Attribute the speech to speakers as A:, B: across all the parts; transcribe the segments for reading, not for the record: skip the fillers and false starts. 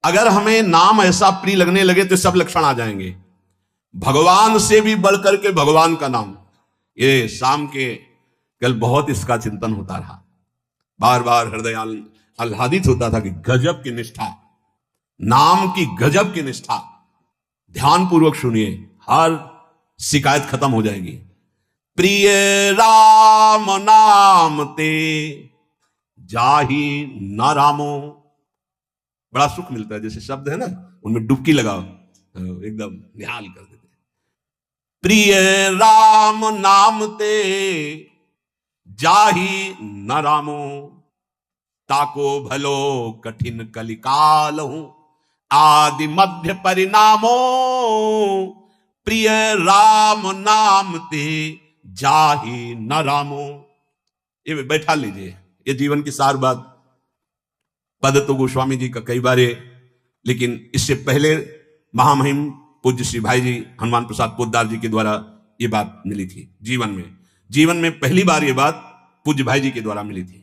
A: अगर हमें नाम ऐसा प्रिय लगने लगे तो सब लक्षण आ जाएंगे। भगवान से भी बढ़कर के भगवान का नाम। ये शाम के कल बहुत इसका चिंतन होता रहा, बार बार हृदय आह्लादित होता था कि गजब की निष्ठा, नाम की गजब की निष्ठा। ध्यान पूर्वक सुनिए, हर शिकायत खत्म हो जाएगी। प्रिय राम नाम ते जाही न रामो। बड़ा सुख मिलता है, जैसे शब्द है ना, उनमें डुबकी लगाओ, एकदम निहाल कर देते। प्रिय राम नाम ते जाही न रामो, ताको भलो कठिन कलिकाल हूं आदि मध्य परिणामो। प्रिय राम नाम ते जाही न रामो। ये बैठा लीजिए, ये जीवन की सार बात। पद तो गोस्वामी जी का कई बार, लेकिन इससे पहले महामहिम पूज्य श्री भाई जी हनुमान प्रसाद पोद्दार जी के द्वारा ये बात मिली थी। जीवन में पहली बार ये बात पूज्य भाई जी के द्वारा मिली थी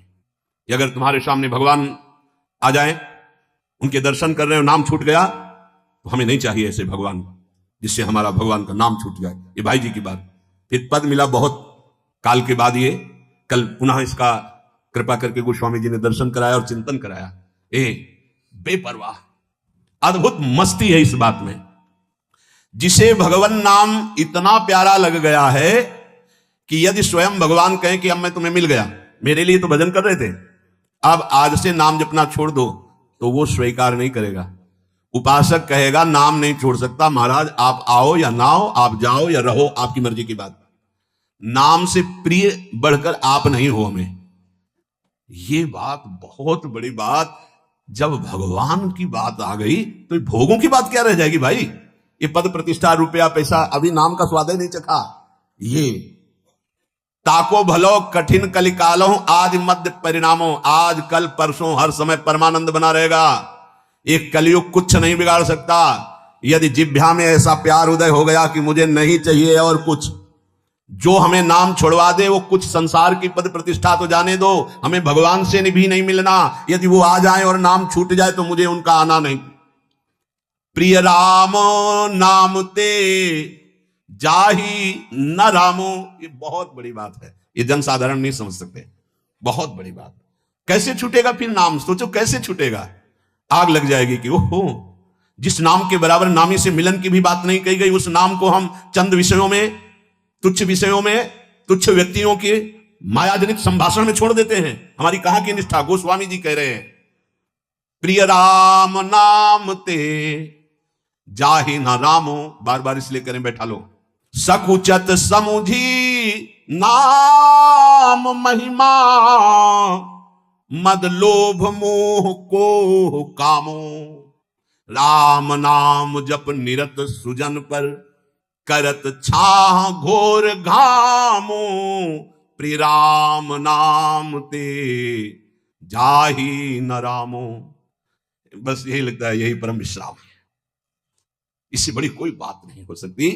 A: कि अगर तुम्हारे सामने भगवान आ जाए, उनके दर्शन कर रहे हो, नाम छूट गया, तो हमें नहीं चाहिए ऐसे भगवान जिससे हमारा भगवान का नाम छूट जाए। ये भाई जी की बात। फिर पद मिला बहुत काल के बाद, ये कल पुनः इसका कृपा करके गोस्वामी जी ने दर्शन कराया और चिंतन कराया। बेपरवाह, अद्भुत मस्ती है इस बात में। जिसे भगवान नाम इतना प्यारा लग गया है कि यदि स्वयं भगवान कहें कि अब मैं तुम्हें मिल गया, मेरे लिए तो भजन कर रहे थे, अब आज से नाम जपना छोड़ दो, तो वो स्वीकार नहीं करेगा। उपासक कहेगा नाम नहीं छोड़ सकता, महाराज आप आओ या ना आओ, आप जाओ या रहो, आपकी मर्जी की बात। नाम से प्रिय बढ़कर आप नहीं हो हमें। ये बात बहुत बड़ी बात। जब भगवान की बात आ गई तो भोगों की बात क्या रह जाएगी भाई। ये पद प्रतिष्ठा रुपया पैसा, अभी नाम का स्वाद ही नहीं चखा। ये ताको भलो कठिन कलिकालो आदि मध्य परिणामो। आज कल परसों हर समय परमानंद बना रहेगा। एक कलयुग कुछ नहीं बिगाड़ सकता। यदि जिह्वा में ऐसा प्यार उदय हो गया कि मुझे नहीं चाहिए और कुछ, जो हमें नाम छोड़वा दे, वो कुछ संसार की पद प्रतिष्ठा तो जाने दो, हमें भगवान से भी नहीं मिलना। यदि वो आ जाए और नाम छूट जाए तो मुझे उनका आना नहीं। प्रिय राम नाम ते जाही न रामो। ये बहुत बड़ी बात है, ये जनसाधारण नहीं समझ सकते। बहुत बड़ी बात। कैसे छूटेगा फिर नाम? सोचो कैसे छूटेगा। आग लग जाएगी कि ओहो, जिस नाम के बराबर नामी से मिलन की भी बात नहीं कही गई, उस नाम को हम चंद विषयों में, तुच्छ विषयों में, तुच्छ व्यक्तियों के मायाजनित संभाषण में छोड़ देते हैं। हमारी कहां की निष्ठा। गोस्वामी जी कह रहे हैं प्रिय राम नाम ते जाहि न रामो। बार बार इसलिए करें, बैठा लो। सकुचत समुझी नाम महिमा, मद लोभ मोह को कामो। राम नाम जप निरत सुजन पर, करत छाह घोर घामो। प्रिय राम नाम ते जाही न रामो। बस यही लगता है, यही परम विश्राम है। इससे बड़ी कोई बात नहीं हो सकती।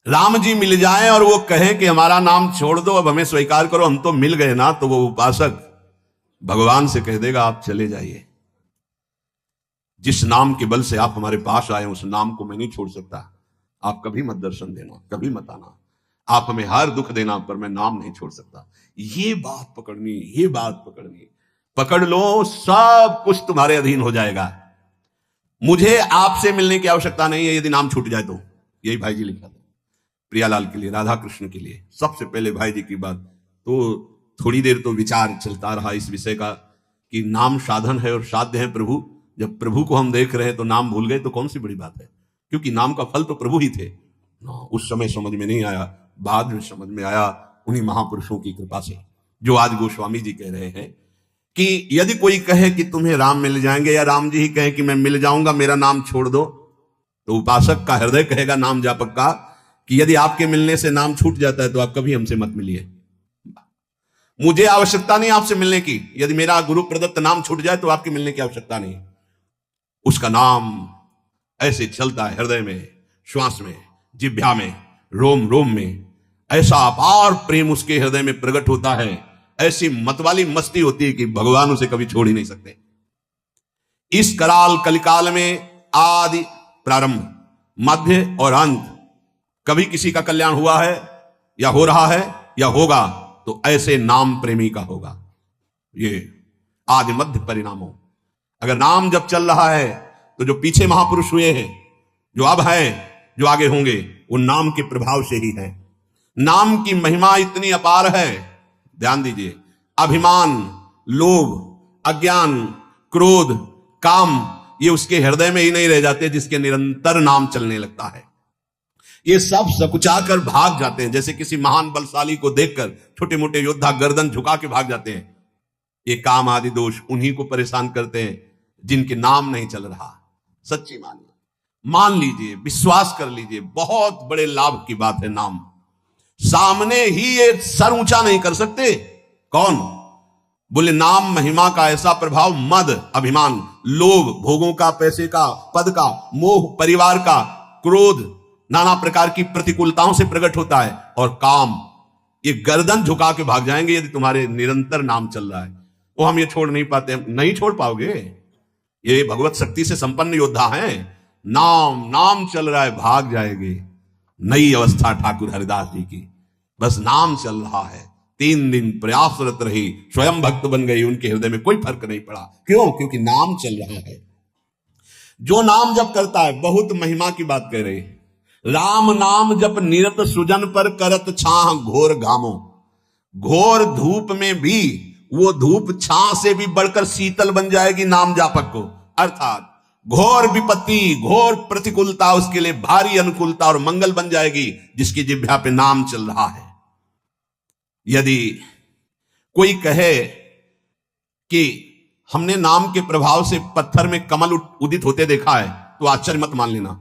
A: राम जी मिल जाएं और वो कहें कि हमारा नाम छोड़ दो, अब हमें स्वीकार करो, हम तो मिल गए ना, तो वो उपासक भगवान से कह देगा आप चले जाइए। जिस नाम के बल से आप हमारे पास आए, उस नाम को मैं नहीं छोड़ सकता। आप कभी मत दर्शन देना, कभी मत आना, आप हमें हर दुख देना, पर मैं नाम नहीं छोड़ सकता। ये बात पकड़नी, ये बात पकड़नी। पकड़ लो, सब कुछ तुम्हारे अधीन हो जाएगा। मुझे आपसे मिलने की आवश्यकता नहीं है यदि नाम छूट जाए तो। यही भाई जी लिखा था प्रियालाल के लिए, राधा कृष्ण के लिए। सबसे पहले भाई जी की बात। तो थोड़ी देर तो विचार चलता रहा इस विषय का कि नाम साधन है और साध्य है प्रभु। जब प्रभु को हम देख रहे हैं तो नाम भूल गए तो कौन सी बड़ी बात है, क्योंकि नाम का फल तो प्रभु ही थे। उस समय समझ में नहीं आया, बाद में समझ में आया उन्हीं महापुरुषों की कृपा से, जो आज गोस्वामी जी कह रहे हैं कि यदि कोई कहे कि तुम्हें राम मिल जाएंगे, या राम जी ही कहे कि मैं मिल जाऊंगा, मेरा नाम छोड़ दो, तो उपासक का हृदय कहेगा, नाम जापक का, कि यदि आपके मिलने से नाम छूट जाता है तो आप कभी हमसे मत मिलिए। मुझे आवश्यकता नहीं आपसे मिलने की। यदि मेरा गुरु प्रदत्त नाम छूट जाए तो आपके मिलने की आवश्यकता नहीं। उसका नाम ऐसे चलता है हृदय में, श्वास में, जिह्वा में, रोम रोम में। ऐसा अपार प्रेम उसके हृदय में प्रकट होता है, ऐसी मतवाली मस्ती होती है कि भगवान उसे कभी छोड़ ही नहीं सकते। इस कराल कलिकाल में आदि प्रारंभ, मध्य और अंत, कभी किसी का कल्याण हुआ है या हो रहा है या होगा तो ऐसे नाम प्रेमी का होगा। ये आदि मध्य परिणामों। अगर नाम जब चल रहा है तो जो पीछे महापुरुष हुए हैं, जो अब हैं, जो आगे होंगे, वो नाम के प्रभाव से ही है। नाम की महिमा इतनी अपार है, ध्यान दीजिए। अभिमान, लोभ, अज्ञान, क्रोध, काम, ये उसके हृदय में ही नहीं रह जाते जिसके निरंतर नाम चलने लगता है। ये सब सकुचाकर भाग जाते हैं। जैसे किसी महान बलशाली को देखकर छोटे मोटे योद्धा गर्दन झुका के भाग जाते हैं। ये काम आदि दोष उन्हीं को परेशान करते हैं जिनके नाम नहीं चल रहा। सच्ची मानिए, मान लीजिए, विश्वास कर लीजिए, बहुत बड़े लाभ की बात है नाम। सामने ही ये सर ऊंचा नहीं कर सकते। कौन? बोले नाम महिमा का ऐसा प्रभाव, मद, अभिमान, लोभ, भोगों का, पैसे का, पद का, मोह, परिवार का, क्रोध, नाना प्रकार की प्रतिकूलताओं से प्रकट होता है, और काम, ये गर्दन झुका के भाग जाएंगे यदि तुम्हारे निरंतर नाम चल रहा है। वो हम ये छोड़ नहीं पाते, नहीं छोड़ पाओगे। ये भगवत शक्ति से संपन्न योद्धा हैं। नाम नाम चल रहा है, भाग जाएंगे। नई अवस्था ठाकुर हरिदास जी की, बस नाम चल रहा है। 3 दिन प्रयासरत रही, स्वयं भक्त बन गई, उनके हृदय में कोई फर्क नहीं पड़ा। क्यों? क्योंकि नाम चल रहा है। जो नाम जप करता है, बहुत महिमा की बात कह रही है। राम नाम जप निरत सुजन पर करत छाह घोर घामो। घोर धूप में भी वो धूप छाह से भी बढ़कर शीतल बन जाएगी नाम जापक को। अर्थात घोर विपत्ति, घोर प्रतिकूलता उसके लिए भारी अनुकूलता और मंगल बन जाएगी जिसकी जिह्वा पे नाम चल रहा है। यदि कोई कहे कि हमने नाम के प्रभाव से पत्थर में कमल उदित होते देखा है, तो आश्चर्य मत मान लेना,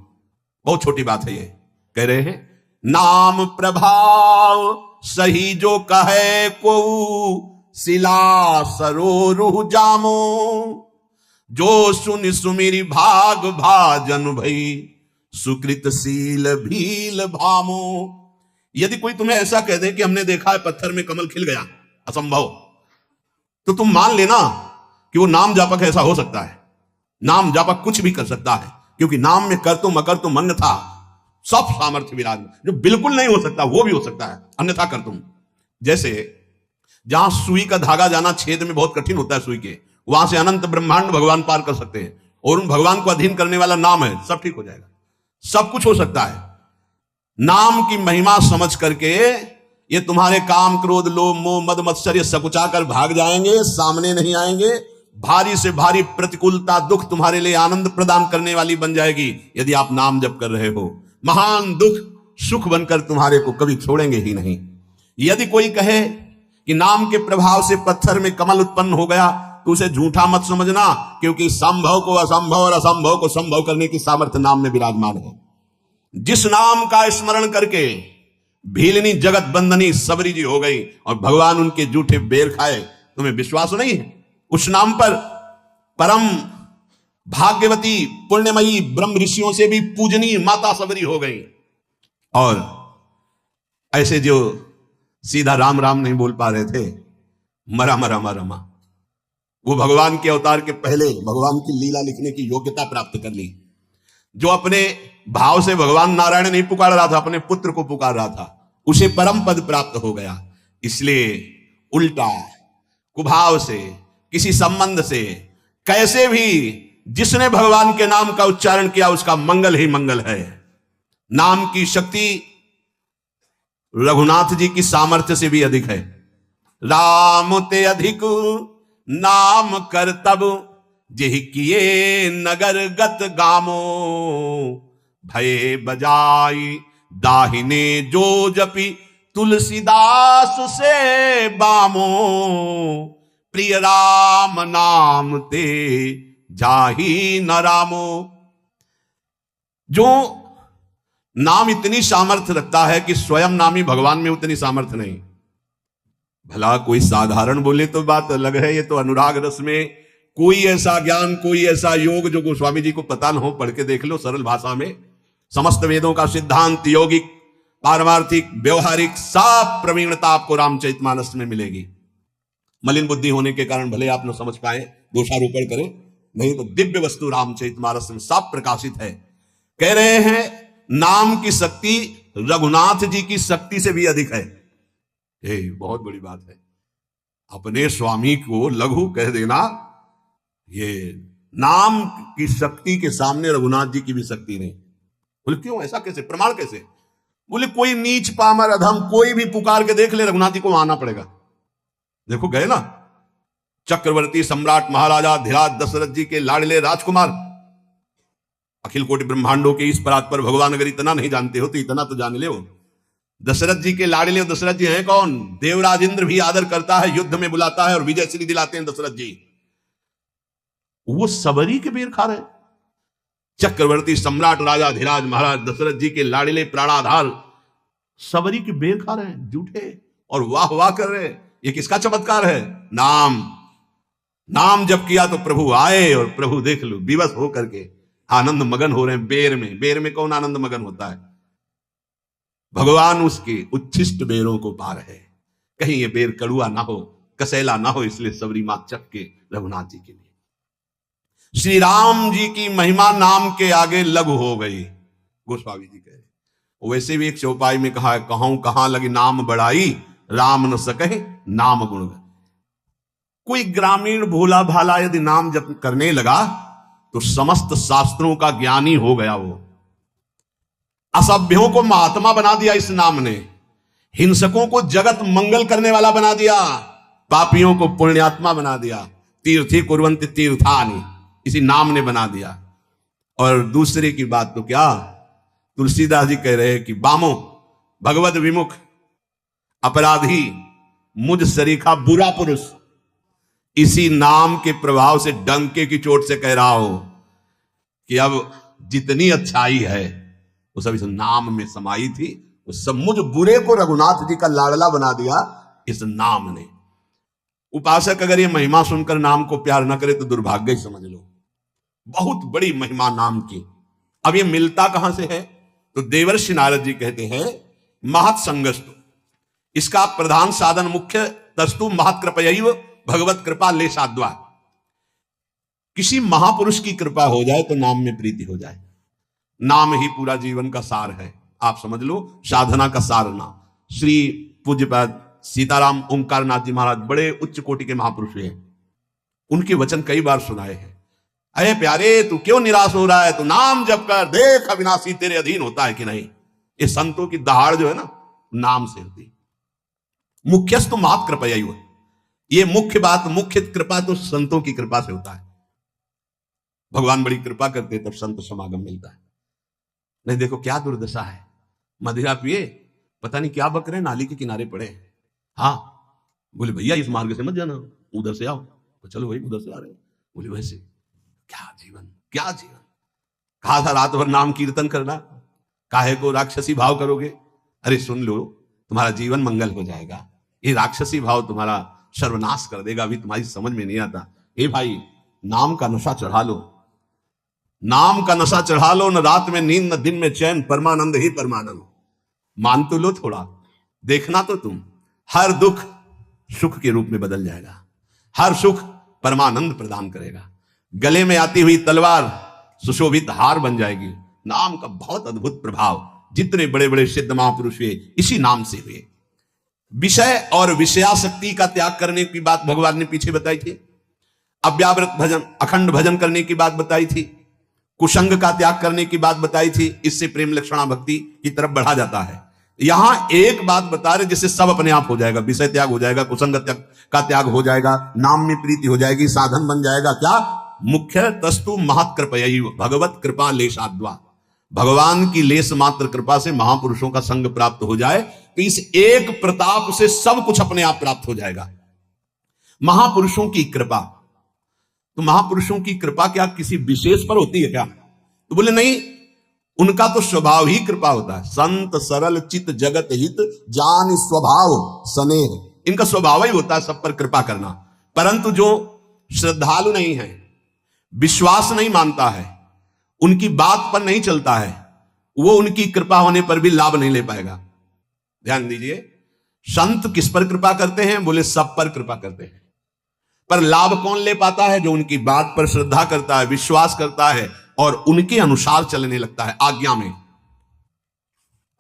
A: बहुत छोटी बात है। ये कह रहे हैं नाम प्रभाव सही जो कहे को शिला सरोरुह जामो। जो सुन सुमिरी भाग भाजन भई सुकृतशील भील भामो। यदि कोई तुम्हें ऐसा कह दे कि हमने देखा है पत्थर में कमल खिल गया, असंभव, तो तुम मान लेना कि वो नाम जापक ऐसा हो सकता है। नाम जापक कुछ भी कर सकता है, क्योंकि नाम में कर तुम अकर तुम अन्य था सब सामर्थ्य विराज। जो बिल्कुल नहीं हो सकता वो भी हो सकता है, अन्यथा कर तुम। जैसे जहां सुई का धागा जाना छेद में बहुत कठिन होता है सुई के, वहां से अनंत ब्रह्मांड भगवान पार कर सकते हैं, और उन भगवान को अधीन करने वाला नाम है, सब ठीक हो जाएगा। सब कुछ हो सकता है। नाम की महिमा समझ करके ये तुम्हारे काम, क्रोध, लोभ, मोह, मद, मत्सर ये सकुचा कर भाग जाएंगे, सामने नहीं आएंगे। भारी से भारी प्रतिकूलता, दुख तुम्हारे लिए आनंद प्रदान करने वाली बन जाएगी यदि आप नाम जप कर रहे हो। महान दुख सुख बनकर तुम्हारे को कभी छोड़ेंगे ही नहीं। यदि कोई कहे कि नाम के प्रभाव से पत्थर में कमल उत्पन्न हो गया, तो उसे झूठा मत समझना, क्योंकि संभव को असंभव और असंभव को संभव करने की सामर्थ्य नाम में विराजमान है। जिस नाम का स्मरण करके भीलनी जगत बंदनी सबरी जी हो गई और भगवान उनके जूठे बेर खाए, तुम्हें विश्वास नहीं है? उस नाम पर परम भाग्यवती पुण्यमयी ब्रह्म ऋषियों से भी पूजनीय माता सबरी हो गई। और ऐसे जो सीधा राम राम नहीं बोल पा रहे थे, मरा मरा मरा रमा, वो भगवान के अवतार के पहले भगवान की लीला लिखने की योग्यता प्राप्त कर ली। जो अपने भाव से भगवान नारायण नहीं पुकार रहा था, अपने पुत्र को पुकार रहा था, उसे परम पद प्राप्त हो गया। इसलिए उल्टा कुभाव से, किसी संबंध से, कैसे भी जिसने भगवान के नाम का उच्चारण किया उसका मंगल ही मंगल है। नाम की शक्ति रघुनाथ जी की सामर्थ्य से भी अधिक है। राम ते अधिक नाम कर तब जेहि किए नगर गत गामो। भय बजाई दाहिने जो जपी तुलसीदास से बामो। प्रिय राम नाम ते जाही न रामो। जो नाम इतनी सामर्थ्य रखता है कि स्वयं नामी भगवान में उतनी सामर्थ्य नहीं। भला कोई साधारण बोले तो बात अलग है, ये तो अनुराग रस में कोई ऐसा ज्ञान, कोई ऐसा योग जो गोस्वामी जी को पता न हो, पढ़ के देख लो सरल भाषा में। समस्त वेदों का सिद्धांत, यौगिक, पारमार्थिक, व्यवहारिक सब प्रवीणता आपको रामचरितमानस में मिलेगी। मलिन बुद्धि होने के कारण भले आप न समझ पाए, दोषारोपण करें, नहीं तो दिव्य वस्तु रामचरितमानस में साफ प्रकाशित है। कह रहे हैं नाम की शक्ति रघुनाथ जी की शक्ति से भी अधिक है। बहुत बड़ी बात है। अपने स्वामी को लघु कह देना, ये नाम की शक्ति के सामने रघुनाथ जी की भी शक्ति नहीं। बोले क्यों, ऐसा कैसे, प्रमाण कैसे? बोले कोई नीच पामर अधम कोई भी पुकार के देख ले, रघुनाथ जी को आना पड़ेगा। देखो गए ना, चक्रवर्ती सम्राट महाराजा धीराज दशरथ जी के लाडले राजकुमार, अखिल कोटि ब्रह्मांडों के इस परात पर भगवान अगर इतना नहीं जानते हो तो इतना तो जान ले हो। दशरथ जी के लाडले, दशरथ जी हैं कौन? देवराज इंद्र भी आदर करता है, युद्ध में बुलाता है और विजय श्री दिलाते हैं दशरथ जी। वो सबरी के बेर खा रहे। चक्रवर्ती सम्राट राजा धीराज महाराज दशरथ जी के लाडले प्राणाधार सबरी के बेर खा रहे हैं झूठे, और वाह वाह कर रहे हैं। ये किसका चमत्कार है? नाम जब किया तो प्रभु आए, और प्रभु देख लो विवश होकर के आनंद मगन हो रहे हैं। बेर में कौन आनंद मगन होता है? भगवान उसके उच्छिष्ट बेरों को पा रहे, कहीं ये बेर कड़ुआ ना हो, कसैला ना हो, इसलिए सबरी मां चख के रघुनाथ जी के लिए। श्री राम जी की महिमा नाम के आगे लघु हो गई, गोस्वामी जी कह रहे। वैसे भी एक चौपाई में कहा है, कहूं कहां लगी नाम बड़ाई, राम न सके नाम गुण। कोई ग्रामीण भोला भाला यदि नाम जप करने लगा तो समस्त शास्त्रों का ज्ञानी हो गया। वो असभ्यों को महात्मा बना दिया इस नाम ने, हिंसकों को जगत मंगल करने वाला बना दिया, पापियों को पुण्यात्मा बना दिया। तीर्थी कुर्वन्ति तीर्थानि, इसी नाम ने बना दिया। और दूसरे की बात तो क्या, तुलसीदास जी कह रहे हैं कि बामो भगवत विमुख अपराधी मुझ सरीखा बुरा पुरुष, इसी नाम के प्रभाव से डंके की चोट से कह रहा हो कि अब जितनी अच्छाई है वो सब इस नाम में समाई थी। वो सब मुझ बुरे को रघुनाथ जी का लाडला बना दिया इस नाम ने। उपासक अगर ये महिमा सुनकर नाम को प्यार ना करे तो दुर्भाग्य ही समझ लो। बहुत बड़ी महिमा नाम की। अब ये मिलता कहां से है? तो देवर्षि नारद जी कहते हैं महत् संगस्तु, इसका प्रधान साधन मुख्य तस्तु महत् कृपयैव भगवत कृपा ले साध्वा। किसी महापुरुष की कृपा हो जाए तो नाम में प्रीति हो जाए। नाम ही पूरा जीवन का सार है। आप समझ लो साधना का सार नाम। श्री पूज्यपाद सीताराम ओंकार नाथ जी महाराज बड़े उच्च कोटि के महापुरुष हैं। उनके वचन कई बार सुनाए हैं। अरे प्यारे तू क्यों निराश हो रहा है, तू नाम जप कर देख अविनाशी तेरे अधीन होता है कि नहीं। ये संतों की दहाड़ जो है ना नाम से होती। मुख्यस्तु महत् कृपयैव, ये मुख्य बात, मुख्य कृपा तो संतों की कृपा से होता है। भगवान बड़ी कृपा करते तब संत समागम मिलता है। नहीं देखो क्या दुर्दशा है, मदिरा पिए पता नहीं क्या बक रहे, नाली के किनारे पड़े। हाँ बोले भैया इस मार्ग से मत जाना, उधर से आओ। तो चलो भाई उधर से आ रहे। बोले वैसे क्या जीवन, क्या जीवन। कहा था रात भर नाम कीर्तन करना, काहे को राक्षसी भाव करोगे। अरे सुन लो तुम्हारा जीवन मंगल हो जाएगा, ये राक्षसी भाव तुम्हारा सर्वनाश कर देगा। अभी तुम्हारी समझ में नहीं आता। ए भाई नाम का नशा चढ़ा लो, नाम का नशा चढ़ा लो, न रात में नींद न दिन में चैन, परमानंद ही परमानंद। मान तो लो थोड़ा, देखना तो तुम हर दुख सुख के रूप में बदल जाएगा, हर सुख परमानंद प्रदान करेगा। गले में आती हुई तलवार सुशोभित हार बन जाएगी। नाम का बहुत अद्भुत प्रभाव, जितने बड़े बड़े सिद्ध महापुरुष हुए इसी नाम से हुए। विषय और विषयासक्ति का त्याग करने की बात भगवान ने पीछे बताई थी। अव्यावृत भजन, अखंड भजन करने की बात बताई थी। कुसंग का त्याग करने की बात बताई थी। इससे प्रेम लक्षणा भक्ति की तरफ बढ़ा जाता है। यहां एक बात बता रहे जिससे सब अपने आप हो जाएगा। विषय त्याग हो जाएगा, कुसंग का त्याग हो जाएगा, नाम में प्रीति हो जाएगी, साधन बन जाएगा। क्या? मुख्य तस्तु महत् कृपयैव भगवत कृपा लेशाद्वा। भगवान की लेस मात्र कृपा से महापुरुषों का संग प्राप्त हो जाए तो इस एक प्रताप से सब कुछ अपने आप प्राप्त हो जाएगा। महापुरुषों की कृपा, तो महापुरुषों की कृपा क्या किसी विशेष पर होती है क्या? तो बोले नहीं, उनका तो स्वभाव ही कृपा होता है। संत सरल चित जगत हित जान स्वभाव स्नेह, इनका स्वभाव ही होता है सब पर कृपा करना। परंतु जो श्रद्धालु नहीं है, विश्वास नहीं मानता है, उनकी बात पर नहीं चलता है, वो उनकी कृपा होने पर भी लाभ नहीं ले पाएगा। ध्यान दीजिए, संत किस पर कृपा करते हैं? बोले सब पर कृपा करते हैं। पर लाभ कौन ले पाता है? जो उनकी बात पर श्रद्धा करता है, विश्वास करता है और उनके अनुसार चलने लगता है। आज्ञा में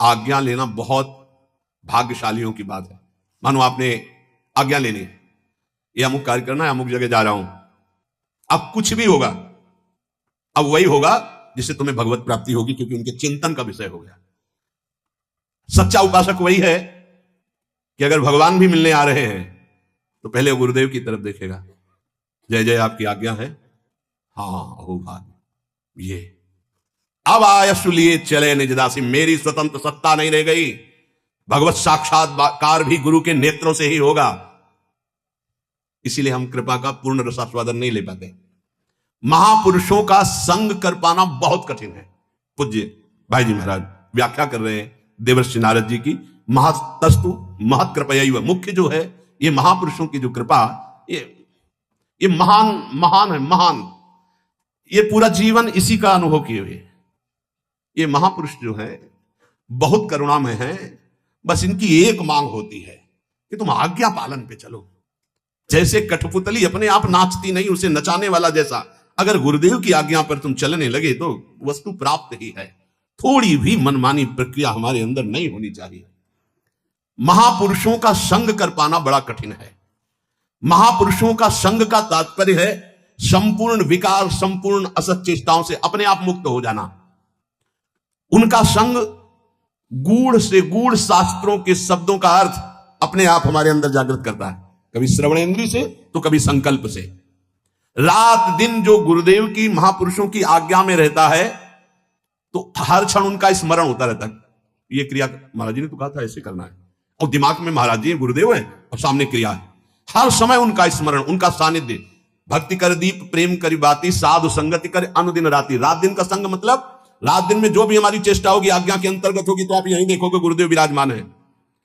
A: आज्ञा लेना बहुत भाग्यशालियों की बात है। मानो आपने आज्ञा लेनी है, ये अमुक कार्य करना है, अमुक जगह जा रहा हूं, अब कुछ भी होगा, अब वही होगा जिससे तुम्हें भगवत प्राप्ति होगी, क्योंकि उनके चिंतन का विषय हो गया। सच्चा उपासक वही है कि अगर भगवान भी मिलने आ रहे हैं तो पहले गुरुदेव की तरफ देखेगा, जय जय आपकी आज्ञा है, हाँ हो भाग्य ये, अब आयसु लिए चले निजदासी, मेरी स्वतंत्र सत्ता नहीं रह गई, भगवत साक्षात्कार भी गुरु के नेत्रों से ही होगा। इसीलिए हम कृपा का पूर्ण रसास्वादन नहीं ले पाते। महापुरुषों का संग कर पाना बहुत कठिन है। पूज्य भाई जी महाराज व्याख्या कर रहे हैं देवर्षि नारद जी की, महतस्तु महत कृपया, मुख्य जो है ये महापुरुषों की जो कृपा, ये महान महान है, महान, ये पूरा जीवन इसी का अनुभव किए हुए। ये महापुरुष जो है बहुत करुणामय है, बस इनकी एक मांग होती है कि तुम आज्ञा पालन पे चलो। जैसे कठपुतली अपने आप नाचती नहीं, उसे नचाने वाला जैसा, अगर गुरुदेव की आज्ञा पर तुम चलने लगे तो वस्तु प्राप्त ही है। थोड़ी भी मनमानी प्रक्रिया हमारे अंदर नहीं होनी चाहिए। महापुरुषों का संग कर पाना बड़ा कठिन है। महापुरुषों का संग का तात्पर्य है संपूर्ण विकार, संपूर्ण असत चेष्टाओं से अपने आप मुक्त हो जाना। उनका संग गूढ़ से गूढ़ शास्त्रों के शब्दों का अर्थ अपने आप हमारे अंदर जागृत करता है, कभी श्रवणेंद्रिय से तो कभी संकल्प से। रात दिन जो गुरुदेव की, महापुरुषों की आज्ञा में रहता है तो हर क्षण उनका स्मरण होता रहता है। ये क्रिया महाराज जी ने तो कहा था ऐसे करना है, और दिमाग में महाराज जी गुरुदेव है और सामने क्रिया है, हर समय उनका स्मरण, उनका सानिध्य। भक्ति कर दीप प्रेम करी बाती, साधु संगति कर अनुदिन राति। रात दिन का संग मतलब रात दिन में जो भी हमारी चेष्टा होगी आज्ञा के अंतर्गत होगी, तो आप यहीं देखोगे गुरुदेव विराजमान है,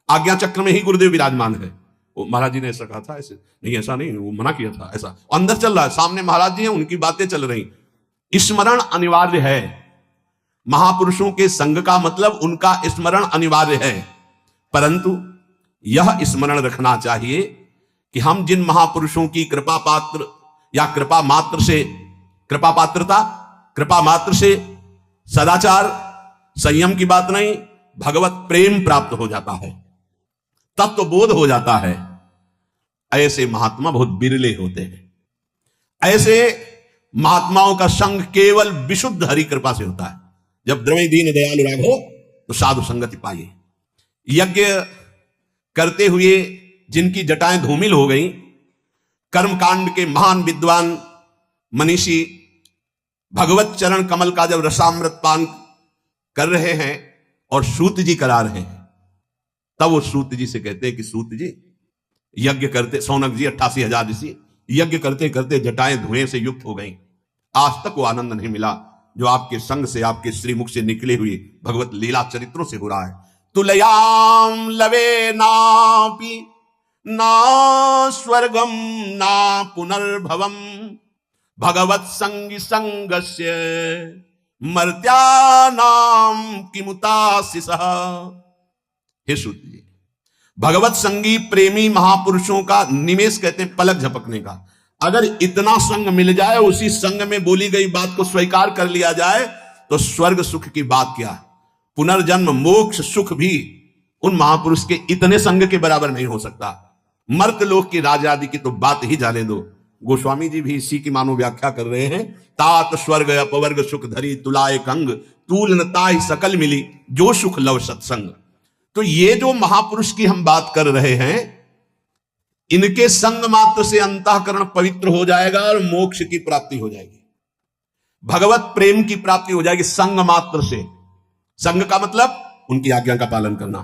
A: आज्ञा चक्र में ही गुरुदेव विराजमान है। वो महाराज जी ने ऐसा कहा था, ऐसे नहीं, ऐसा नहीं, वो मना किया था, ऐसा अंदर चल रहा है, सामने महाराज जी हैं, उनकी बातें चल रही। स्मरण अनिवार्य है। महापुरुषों के संग का मतलब उनका स्मरण अनिवार्य है, परंतु यह स्मरण रखना चाहिए कि हम जिन महापुरुषों की कृपा पात्र या कृपा मात्र से, कृपा पात्रता, कृपा मात्र से सदाचार संयम की बात नहीं, भगवत प्रेम प्राप्त हो जाता है, तत्व बोध हो जाता है। ऐसे महात्मा बहुत बिरले होते हैं। ऐसे महात्माओं का संग केवल विशुद्ध हरि कृपा से होता है। जब द्रव्य दीन दयालु राघो तो साधु संगति पाइए। यज्ञ करते हुए जिनकी जटाएं धूमिल हो गई, कर्मकांड के महान विद्वान मनीषी भगवत चरण कमल का जब रसामृत पान कर रहे हैं और सूत जी करा रहे हैं, तब वो सूत जी से कहते हैं कि सूत जी यज्ञ करते, सौनक जी 88,000 ऋषि यज्ञ करते करते जटाएं धुएं से युक्त हो गई, आज तक वो आनंद नहीं मिला जो आपके संग से, आपके श्रीमुख से निकले हुए भगवत लीला चरित्रों से हो रहा है। तुलयाम लवे नापि ना स्वर्गम ना पुनर्भवम भगवत संगी संगस्य मर्त्यानाम किमुतासिसः। हे सूत जी, भगवत संगी प्रेमी महापुरुषों का निमेष कहते हैं पलक झपकने का। अगर इतना संग मिल जाए, उसी संग में बोली गई बात को स्वीकार कर लिया जाए, तो स्वर्ग सुख की बात क्या, पुनर्जन्म मोक्ष सुख भी उन महापुरुष के इतने संग के बराबर नहीं हो सकता। मर्त लोक की राजा आदि की तो बात ही जाने दो। गोस्वामी जी भी इसी की मानो व्याख्या कर रहे हैं। तात स्वर्ग अपवर्ग सुख धरी तुलाए कंग, तूल न ताहि सकल मिली जो सुख लव सत्संग। तो ये जो महापुरुष की हम बात कर रहे हैं, इनके संग मात्र से अंतःकरण पवित्र हो जाएगा और मोक्ष की प्राप्ति हो जाएगी, भगवत प्रेम की प्राप्ति हो जाएगी संग मात्र से। संग का मतलब उनकी आज्ञा का पालन करना।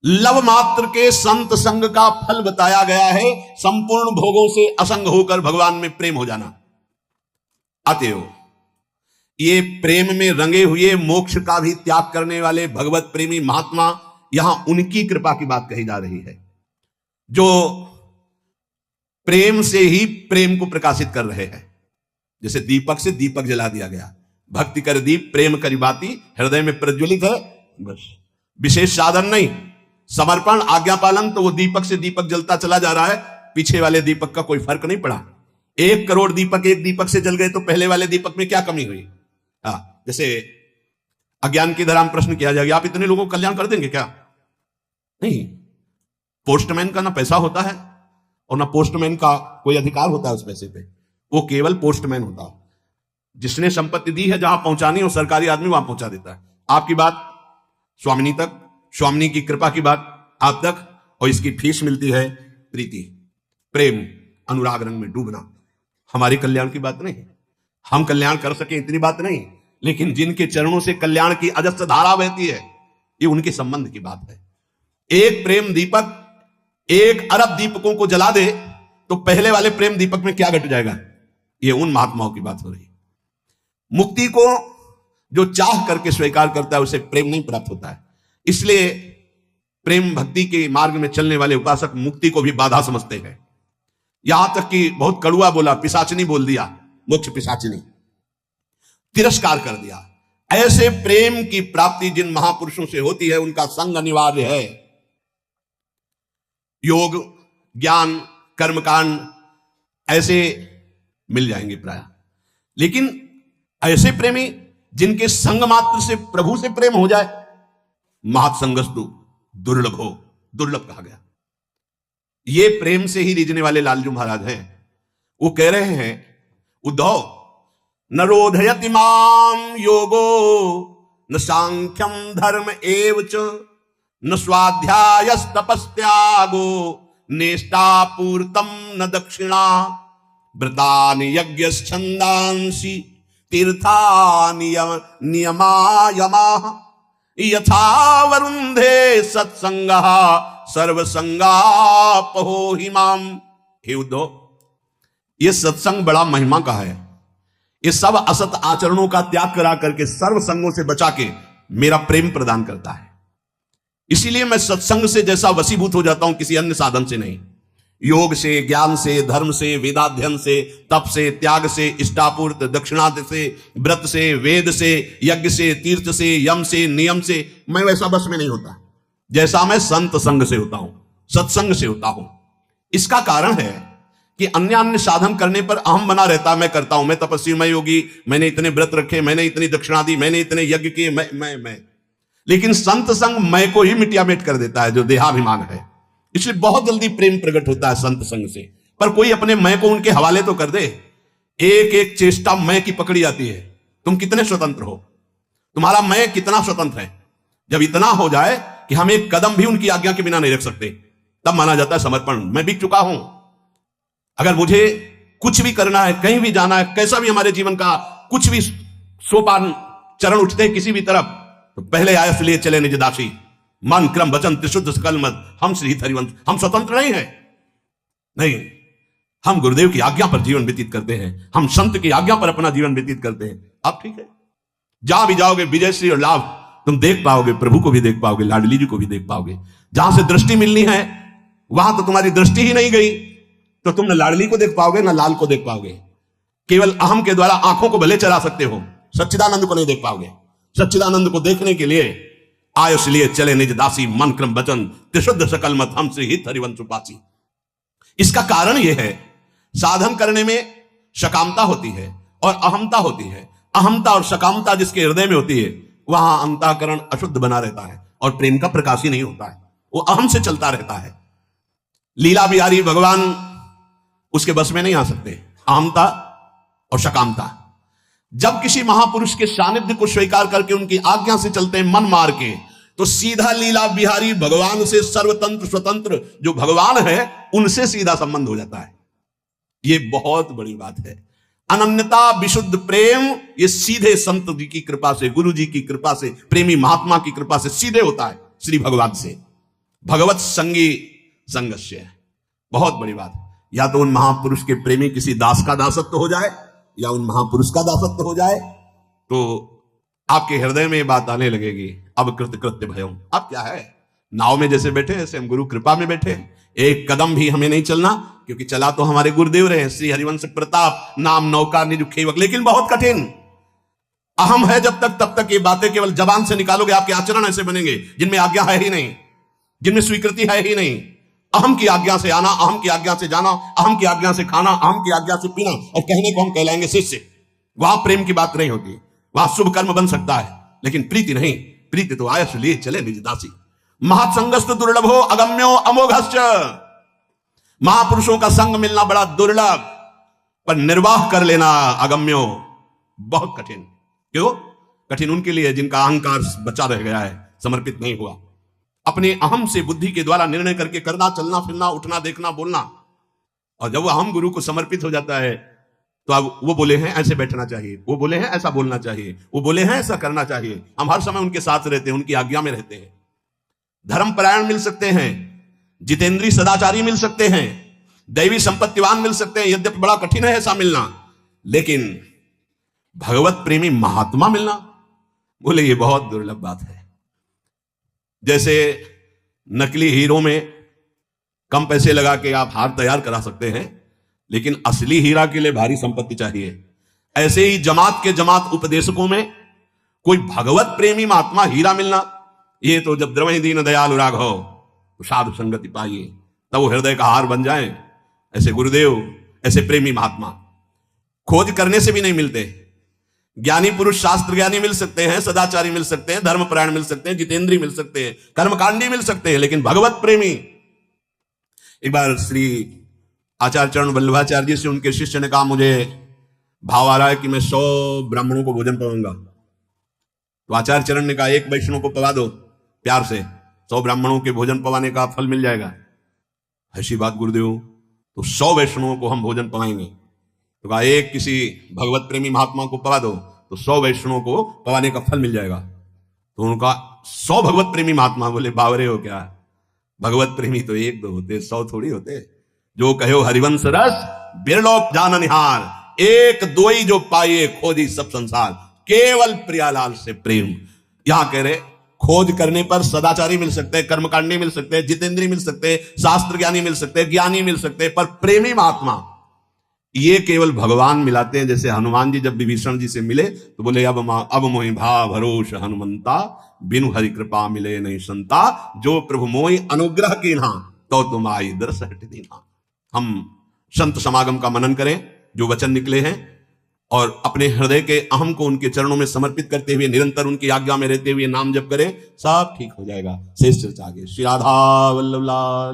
A: लव मात्र के संत संग का फल बताया गया है संपूर्ण भोगों से असंग होकर भगवान में प्रेम हो जाना। अतएव ये प्रेम में रंगे हुए मोक्ष का भी त्याग करने वाले भगवत प्रेमी महात्मा, यहां उनकी कृपा की बात कही जा रही है, जो प्रेम से ही प्रेम को प्रकाशित कर रहे हैं। जैसे दीपक से दीपक जला दिया गया, भक्ति कर दीप प्रेम करी बाती हृदय में प्रज्वलित है, बस विशेष साधन नहीं, समर्पण आज्ञा पालन, तो वो दीपक से दीपक जलता चला जा रहा है। पीछे वाले दीपक का कोई फर्क नहीं पड़ा। 1 करोड़ दीपक एक दीपक से जल गए तो पहले वाले दीपक में क्या कमी हुई? जैसे अज्ञान की तरह प्रश्न किया जाएगा, आप इतने लोगों को कल्याण कर देंगे क्या? नहीं। पोस्टमैन का ना पैसा होता है और ना पोस्टमैन का कोई अधिकार होता है उस पैसे पे। वो केवल पोस्टमैन होता है। जिसने संपत्ति दी है जहां पहुंचानी हो सरकारी आदमी वहां पहुंचा देता है। आपकी बात स्वामिनी तक, स्वामिनी की कृपा की बात आप तक, और इसकी फीस मिलती है प्रीति, प्रेम, अनुराग रंग में डूबना। हमारे कल्याण की बात नहीं, हम कल्याण कर सके इतनी बात नहीं, लेकिन जिनके चरणों से कल्याण की अजस्र धारा बहती है, ये उनके संबंध की बात है। एक प्रेम दीपक 1 अरब दीपकों को जला दे तो पहले वाले प्रेम दीपक में क्या घट जाएगा? ये उन महात्माओं की बात हो रही। मुक्ति को जो चाह करके स्वीकार करता है उसे प्रेम नहीं प्राप्त होता है। इसलिए प्रेम भक्ति के मार्ग में चलने वाले उपासक मुक्ति को भी बाधा समझते हैं। यहां तक कि बहुत कड़ुआ बोला, पिशाचिनी बोल दिया, मोक्ष पिशाचिनी, तिरस्कार कर दिया। ऐसे प्रेम की प्राप्ति जिन महापुरुषों से होती है उनका संग अनिवार्य है। योग, ज्ञान, कर्मकांड ऐसे मिल जाएंगे प्राय, लेकिन ऐसे प्रेमी जिनके संग मात्र से प्रभु से प्रेम हो जाए, महत्संगस्तु दुर्लभ हो, दुर्लभ कहा गया। ये प्रेम से ही रीझने वाले लालजू महाराज हैं। वो कह रहे हैं, उद्धव, न रोधयति माम योगो न सांख्यम धर्म एवच न स्वाध्यायस्तपस्त्यागो नेष्टापूर्तम न दक्षिणा व्रतानि यज्ञश्छन्दांसि तीर्थानि नियमायमाः यथा वरुन्धे सत्संगः सर्वसंगापहो हिमाम। हे उद्धव, ये सत्संग बड़ा महिमा का है। ये सब असत आचरणों का त्याग करा करके सर्व संगों से बचा के मेरा प्रेम प्रदान करता है। इसीलिए मैं सत्संग से जैसा वशीभूत हो जाता हूं, किसी अन्य साधन से नहीं। योग से, ज्ञान से, धर्म से, वेदाध्ययन से, तप से, त्याग से, इष्टापूर्त, दक्षिणाद से, व्रत से, वेद से, यज्ञ से, तीर्थ से, यम से, नियम से मैं वैसा बस में नहीं होता जैसा मैं संत संग से होता हूं, सत्संग से होता हूं। इसका कारण है कि अन्य अन्य साधन करने पर अहम बना रहता, मैं करता हूं, मैं तपस्वी, मैं योगी, मैंने इतने व्रत रखे, मैंने इतनी दक्षिणा दी, मैंने इतने यज्ञ किए, मैं। लेकिन संत संग मैं को ही मिटिया मिट कर देता है, जो देहाभिमान है। इसलिए बहुत जल्दी प्रेम प्रकट होता है संत संग से। पर कोई अपने मैं को उनके हवाले तो कर दे। एक एक चेष्टा मैं की पकड़ी आती है। तुम कितने स्वतंत्र हो, तुम्हारा मैं कितना स्वतंत्र है। जब इतना हो जाए कि हम एक कदम भी उनकी आज्ञा के बिना नहीं रख सकते, तब माना जाता है समर्पण। मैं बिक चुका हूं। अगर मुझे कुछ भी करना है, कहीं भी जाना है, कैसा भी हमारे जीवन का कुछ भी सोपान चरण उठते हैं किसी भी तरफ, तो पहले आयस लिए चले निज दासी, मन क्रम वचन त्रिशुद्ध सकल मत, हम श्री हरिवंश। हम स्वतंत्र नहीं है, नहीं, हम गुरुदेव की आज्ञा पर जीवन व्यतीत करते हैं, हम संत की आज्ञा पर अपना जीवन व्यतीत करते हैं। अब ठीक है, जहां भी जाओगे विजय श्री और लाभ तुम देख पाओगे, प्रभु को भी देख पाओगे, लाडली जी को भी देख पाओगे। जहां से दृष्टि मिलनी है वहां तो तुम्हारी दृष्टि ही नहीं गई, तो तुम न लाडली को देख पाओगे न लाल को देख पाओगे। केवल अहम के द्वारा आंखों को भले चला सकते हो, सच्चिदानंद को नहीं देख पाओगे। सच्चिदानंद को देखने के लिए आयुष लिए चले निज दासी, मन क्रम वचन त्रिशुद्ध सकल मत, हम श्री हित हरिवंश उपासी। इसका कारण यह है, साधन करने में सकामता होती है और अहमता होती है। अहमता और सकामता जिसके हृदय में होती है, वहां अंतःकरण अशुद्ध बना रहता है और प्रेम का प्रकाश ही नहीं होता है, वो अहम से चलता रहता है। लीला बिहारी भगवान उसके बस में नहीं आ सकते, अहमता और सकामता। जब किसी महापुरुष के सानिध्य को स्वीकार करके उनकी आज्ञा से चलते हैं मन मार के, तो सीधा लीला बिहारी भगवान से, सर्वतंत्र स्वतंत्र जो भगवान है उनसे सीधा संबंध हो जाता है। ये बहुत बड़ी बात है। अनन्यता, विशुद्ध प्रेम, ये सीधे संत जी की कृपा से, गुरु जी की कृपा से, प्रेमी महात्मा की कृपा से सीधे होता है श्री भगवान से। भगवत संगी संगस्य, बहुत बड़ी बात। या तो उन महापुरुष के प्रेमी किसी दास का दासत्व हो जाए या उन महापुरुष का दासत्व हो जाए, तो आपके हृदय में ये बात आने लगेगी, अब कृत्य कृत्य भयम। अब क्या है, नाव में जैसे बैठे ऐसे हम गुरु कृपा में बैठे, एक कदम भी हमें नहीं चलना, क्योंकि चला तो हमारे गुरुदेव रहे, श्री हरिवंश प्रताप नाम नौका निज खेवक। लेकिन बहुत कठिन, अहम है जब तक, तब तक ये बातें केवल जबान से निकालोगे, आपके आचरण ऐसे बनेंगे जिनमें आज्ञा है ही नहीं, जिनमें स्वीकृति है ही नहीं। अहम की आज्ञा से आना, अहम की आज्ञा से जाना, अहम की आज्ञा से खाना, अहम की आज्ञा से पीना, और कहने को हम कहलाएंगे शिष्य। वहां प्रेम की बात नहीं होती। वहां शुभ कर्म बन सकता है, लेकिन प्रीति नहीं। प्रीति तो आयस लिए चले निज दासी। महत्संगस्तु दुर्लभो अगम्यो अमोघश्च। महापुरुषों का संग मिलना बड़ा दुर्लभ, पर निर्वाह कर लेना अगम्यो बहुत कठिन। क्यों कठिन? उनके लिए जिनका अहंकार बचा रह गया है, समर्पित नहीं हुआ। अपने अहम से बुद्धि के द्वारा निर्णय करके करना, चलना फिरना, उठना, देखना, बोलना। और जब वो अहम गुरु को समर्पित हो जाता है तो अब वो बोले हैं ऐसे बैठना चाहिए, वो बोले हैं ऐसा बोलना चाहिए, वो बोले हैं ऐसा करना चाहिए। हम हर समय उनके साथ रहते हैं, उनकी आज्ञा में रहते हैं। धर्मपरायण मिल सकते हैं, जितेंद्रीय सदाचारी मिल सकते हैं, दैवी संपत्तिवान मिल सकते हैं। यद्यपि बड़ा कठिन है ऐसा मिलना, लेकिन भगवत प्रेमी महात्मा मिलना, बोले ये बहुत दुर्लभ बात है। जैसे नकली हीरो में कम पैसे लगा के आप हार तैयार करा सकते हैं, लेकिन असली हीरा के लिए भारी संपत्ति चाहिए। ऐसे ही जमात के जमात उपदेशकों में कोई भगवत प्रेमी महात्मा हीरा मिलना, ये तो जब द्रवहि दीन दयालु राघव तो साधु संगति पाइए, तब वो हृदय का हार बन जाए। ऐसे गुरुदेव, ऐसे प्रेमी महात्मा खोज करने से भी नहीं मिलते। ज्ञानी पुरुष शास्त्र ज्ञानी मिल सकते हैं, सदाचारी मिल सकते हैं, धर्मपरायण मिल सकते हैं, जितेंद्रीय मिल सकते हैं, कर्मकांडी मिल सकते हैं, लेकिन भगवत प्रेमी। एक बार श्री आचार्य चरण वल्लभाचार्य जी से उनके शिष्य ने कहा, मुझे भाव आ रहा है कि मैं 100 ब्राह्मणों को भोजन पवाऊंगा। तो आचार्य चरण ने कहा, एक वैष्णव को पवा दो प्यार से, 100 ब्राह्मणों के भोजन पवाने का फल मिल जाएगा। ऐसी बात गुरुदेव, तो 100 वैष्णवों को हम भोजन पवाएंगे। तो कहा, एक किसी भगवत प्रेमी महात्मा को पवा दो तो 100 वैष्णवों को पवाने का फल मिल जाएगा। तो उनका 100 भगवत प्रेमी महात्मा। बोले बावरे हो क्या, भगवत प्रेमी तो 1-2 होते, 100 थोड़ी होते। जो कहो हरिवंश रस बिरलो जान निहार, 1-2 ही जो पाइए खोजी सब संसार, केवल प्रियालाल से प्रेम। यहां कह रहे खोज करने पर सदाचारी मिल सकते हैं, कर्मकांडी मिल सकते हैं, जितेंद्रीय मिल सकते हैं, शास्त्र ज्ञानी मिल सकते हैं, ज्ञानी मिल सकते हैं, पर प्रेमी महात्मा ये केवल भगवान मिलाते हैं। जैसे हनुमान जी जब विभीषण जी से मिले तो बोले, अब मोहि भाव भरोस हनुमंता, बिनु हरि कृपा मिले नहीं संता, जो प्रभु मोहि अनुग्रह कीन्हा तो तुम आई दर्श हट दीन्हा। हम संत समागम का मनन करें, जो वचन निकले हैं, और अपने हृदय के अहम को उनके चरणों में समर्पित करते हुए निरंतर उनकी आज्ञा में रहते हुए नाम जप करें, सब ठीक हो जाएगा। शेष चर्चा आगे। श्री राधा वल्लभ लाल।